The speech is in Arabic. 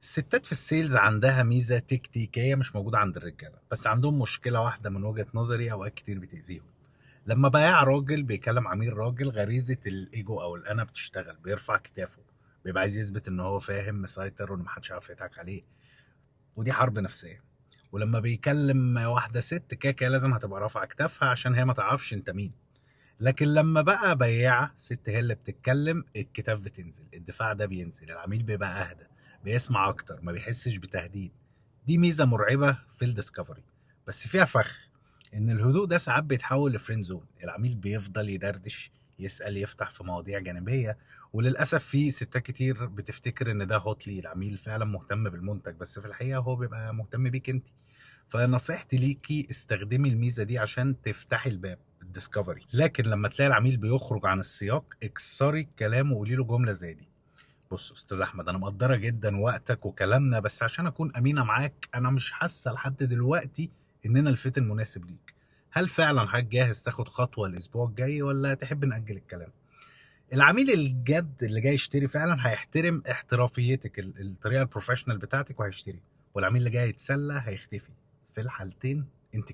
الستات في السيلز عندها ميزة تكتيكية مش موجودة عند الرجالة، بس عندهم مشكلة واحدة من وجهة نظري أوقات كتير بتأذيهم. لما بياع راجل بيكلم عميل راجل، غريزة الإيجو أو الأنا بتشتغل، بيرفع كتافه، بيبقى عايز يثبت إن هو فاهم مسيطر وإن محدش عارف يضحك عليه، ودي حرب نفسية. ولما بيكلم واحدة ست، كده لازم هتبقى رافعة كتافها عشان هي ما تعرفش أنت مين. لكن لما بقى بياعة ست هي اللي بتتكلم، الكتاف بتنزل، الدفاع ده بينزل، العميل بيبقى أهدى، بيسمع أكتر، ما بيحسش بتهديد. دي ميزة مرعبة في الديسكفري، بس فيها فخ. إن الهدوء ده ساعات بيتحول لفريند زون، العميل بيفضل يدردش، يسأل، يفتح في مواضيع جانبية. وللأسف في ستات كتير بتفتكر إن ده هوتلي، العميل فعلا مهتم بالمنتج، بس في الحقيقة هو بيبقى مهتم بيك انت. فنصيحتي ليكي استخدمي الميزة دي عشان تفتحي الباب الديسكفري. لكن لما تلاقي العميل بيخرج عن السياق، اكسري الكلام وقولي له جملة زي دي: بص استاذ احمد، انا مقدره جدا وقتك وكلامنا، بس عشان اكون امينه معاك، انا مش حاسه لحد دلوقتي اننا الفيت المناسب ليك. هل فعلا حضرتك جاهز تاخد خطوه الاسبوع الجاي ولا تحب ناجل الكلام؟ العميل الجد اللي جاي يشتري فعلا هيحترم احترافيتك، الطريقه البروفيشنال بتاعتك، وهيشتري. والعميل اللي جاي يتسلى هيختفي. في الحالتين انت